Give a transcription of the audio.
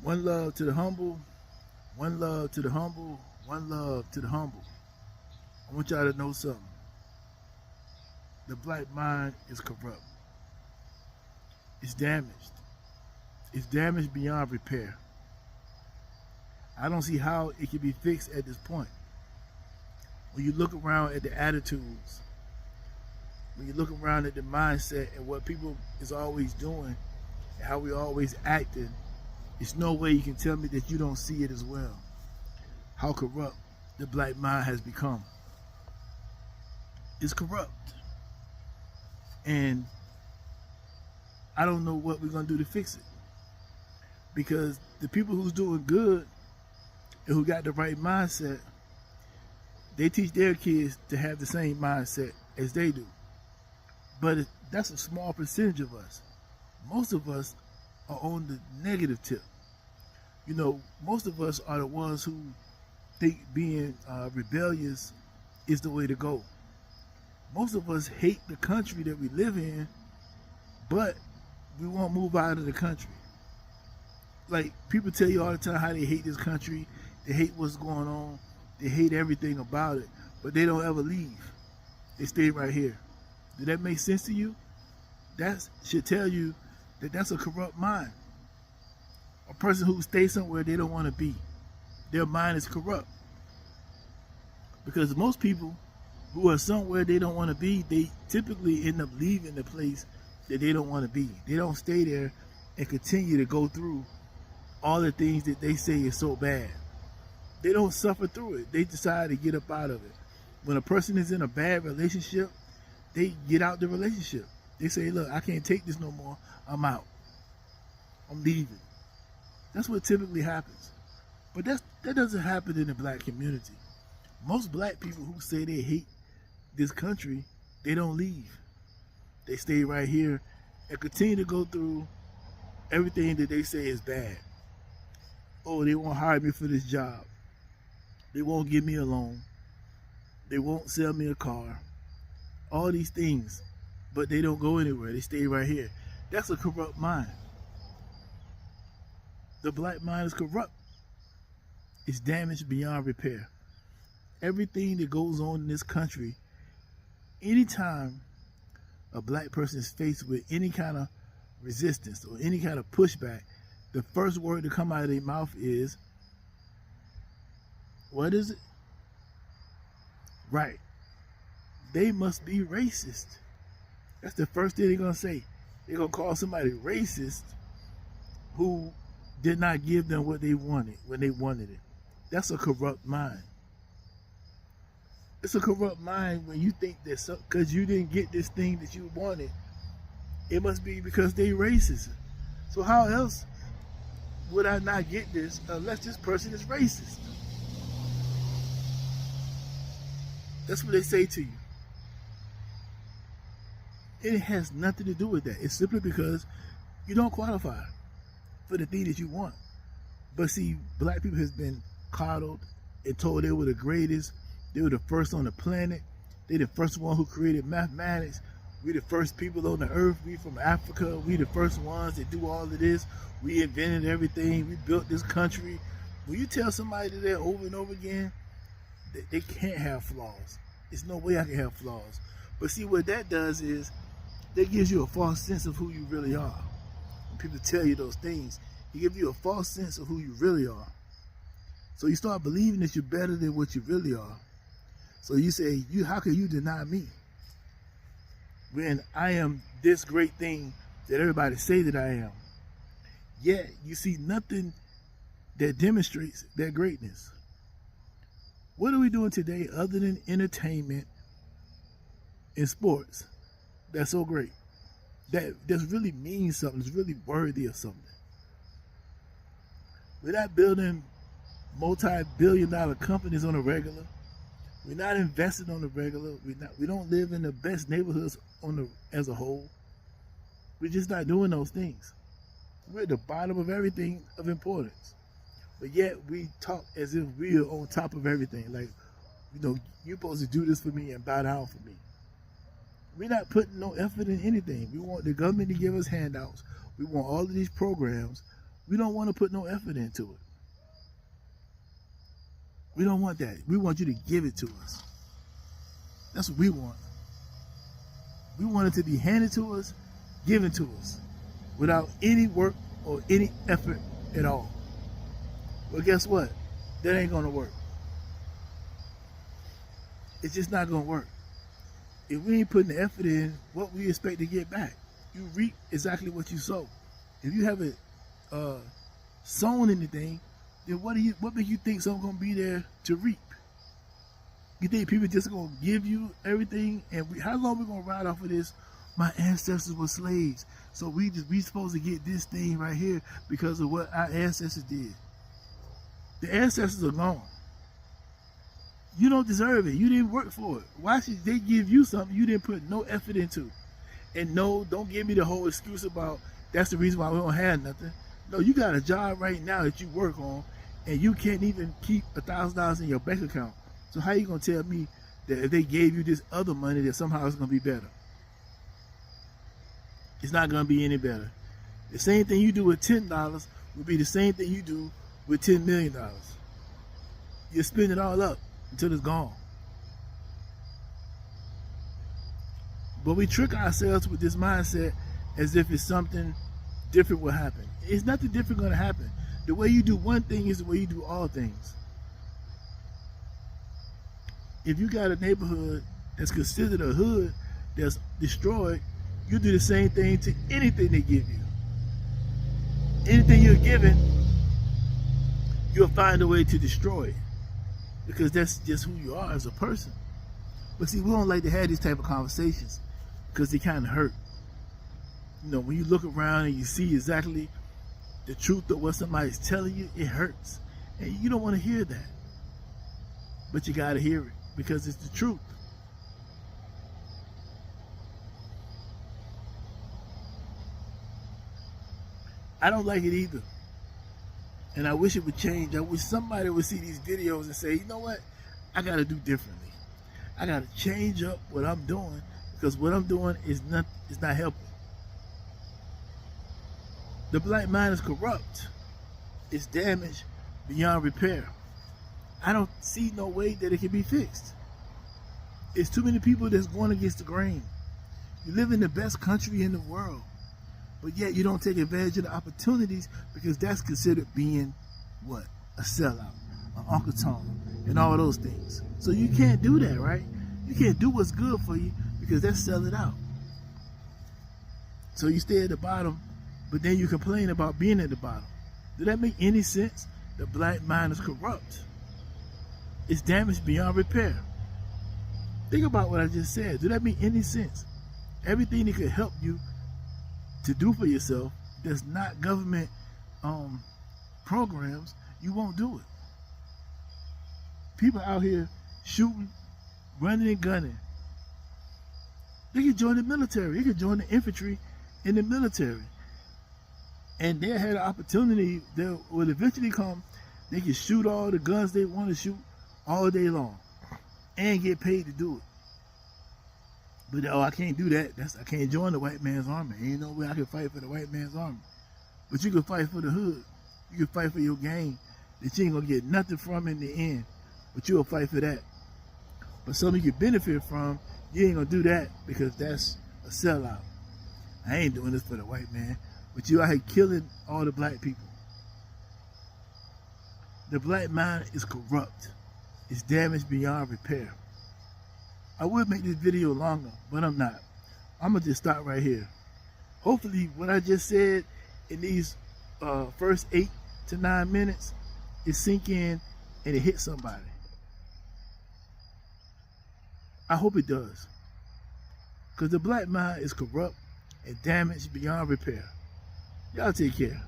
One love to the humble, one love to the humble, one love to the humble. I want y'all to know something. The black mind is corrupt. It's damaged. It's damaged beyond repair. I don't see how it can be fixed at this point. When you look around at the attitudes, when you look around at the mindset and what people is always doing, and how we always acting, there's no way you can tell me that you don't see it as well. How corrupt the black mind has become. It's corrupt. And I don't know what we're gonna do to fix it. Because the people who's doing good and who got the right mindset, they teach their kids to have the same mindset as they do. But that's a small percentage of us. Most of us are on the negative tip. You know, most of us are the ones who think being rebellious is the way to go. Most of us hate the country that we live in, but we won't move out of the country. Like, people tell you all the time how they hate this country, they hate what's going on, they hate everything about it, but they don't ever leave. They stay right here. Did that make sense to you? That should tell you that that's a corrupt mind. A person who stays somewhere they don't want to be. Their mind is corrupt. Because most people who are somewhere they don't want to be, they typically end up leaving the place that they don't want to be. They don't stay there and continue to go through all the things that they say is so bad. They don't suffer through it. They decide to get up out of it. When a person is in a bad relationship, they get out the relationship. They say, look, I can't take this no more. I'm out. I'm leaving. That's what typically happens. But that doesn't happen in the black community. Most black people who say they hate this country, they don't leave. They stay right here and continue to go through everything that they say is bad. Oh, they won't hire me for this job. They won't give me a loan. They won't sell me a car. All these things. But they don't go anywhere. They stay right here. That's a corrupt mind. The black mind is corrupt. It's damaged beyond repair. Everything that goes on in this country, anytime a black person is faced with any kind of resistance or any kind of pushback, the first word to come out of their mouth is, what is it? Right. They must be racist. That's the first thing they're going to say. They're going to call somebody racist who did not give them what they wanted when they wanted it. That's a corrupt mind. It's a corrupt mind when you think that because you didn't get this thing that you wanted, it must be because they racist. So how else would I not get this unless this person is racist? That's what they say to you. It has nothing to do with that. It's simply because you don't qualify for the thing that you want. But see, black people has been coddled and told they were the greatest. They were the first on the planet. They the first one who created mathematics. We the first people on the earth. We from Africa. We the first ones that do all of this. We invented everything. We built this country. When you tell somebody that over and over again, they can't have flaws. There's no way I can have flaws. But see, what that does is that gives you a false sense of who you really are. When people tell you those things, it gives you a false sense of who you really are. So you start believing that you're better than what you really are. So you say, how can you deny me when I am this great thing that everybody say that I am? Yet you see nothing that demonstrates that greatness. What are we doing today other than entertainment and sports that's so great? That really means something, it's really worthy of something. We're not building multi-billion-dollar companies on a regular. We're not investing on the regular. We don't live in the best neighborhoods as a whole. We're just not doing those things. We're at the bottom of everything of importance. But yet we talk as if we are on top of everything. Like, you're supposed to do this for me and bow down for me. We're not putting no effort in anything. We want the government to give us handouts. We want all of these programs. We don't want to put no effort into it. We don't want that. We want you to give it to us. That's what we want. We want it to be handed to us, given to us, without any work or any effort at all. Well, guess what? That ain't gonna work. It's just not gonna work. If we ain't putting the effort in, what we expect to get back? You reap exactly what you sow. If you haven't sown anything, then what makes you think something's gonna be there to reap? You think people just gonna give you everything? And how long we gonna ride off of this? My ancestors were slaves, so we supposed to get this thing right here because of what our ancestors did. The ancestors are gone. You don't deserve it. You didn't work for it. Why should they give you something you didn't put no effort into? And no, don't give me the whole excuse about that's the reason why we don't have nothing. No, you got a job right now that you work on, and you can't even keep $1,000 in your bank account. So how you gonna tell me that if they gave you this other money that somehow it's gonna be better? It's not gonna be any better. The same thing you do with $10 would be the same thing you do with $10 million. You spend it all up until it's gone. But we trick ourselves with this mindset as if it's something different will happen. It's nothing different gonna happen. The way you do one thing is the way you do all things. If you got a neighborhood that's considered a hood that's destroyed, you do the same thing to anything they give you. Anything you're given, you'll find a way to destroy it, because that's just who you are as a person. But see, we don't like to have these type of conversations because they kind of hurt. You know, when you look around and you see exactly the truth of what somebody's telling you, it hurts. And you don't want to hear that. But you got to hear it because it's the truth. I don't like it either. And I wish it would change. I wish somebody would see these videos and say, you know what? I got to do differently. I got to change up what I'm doing, because what I'm doing is not helping. The black mind is corrupt. It's damaged beyond repair. I don't see no way that it can be fixed. It's too many people that's going against the grain. You live in the best country in the world, but yet you don't take advantage of the opportunities, because that's considered being what? A sellout, an Uncle Tom, and all those things. So you can't do that, right? You can't do what's good for you, because that's selling out. So you stay at the bottom, but then you complain about being at the bottom. Does that make any sense? The black mind is corrupt. It's damaged beyond repair. Think about what I just said. Does that make any sense? Everything that could help you to do for yourself that's not government programs, you won't do it. People out here shooting, running and gunning. They could join the military. They could join the infantry in the military. And they had an opportunity that will eventually come. They can shoot all the guns they want to shoot all day long and get paid to do it. But oh, I can't do that. I can't join the white man's army. Ain't no way I can fight for the white man's army. But you can fight for the hood. You can fight for your gang that you ain't gonna get nothing from in the end. But you'll fight for that. But something you can benefit from, you ain't gonna do that because that's a sellout. I ain't doing this for the white man. But you out here killing all the black people. The black mind is corrupt. It's damaged beyond repair. I would make this video longer, but I'm not. I'm gonna just stop right here. Hopefully what I just said in these first 8 to 9 minutes is sink in and it hit somebody. I hope it does. Because the black mind is corrupt and damaged beyond repair. Y'all take care.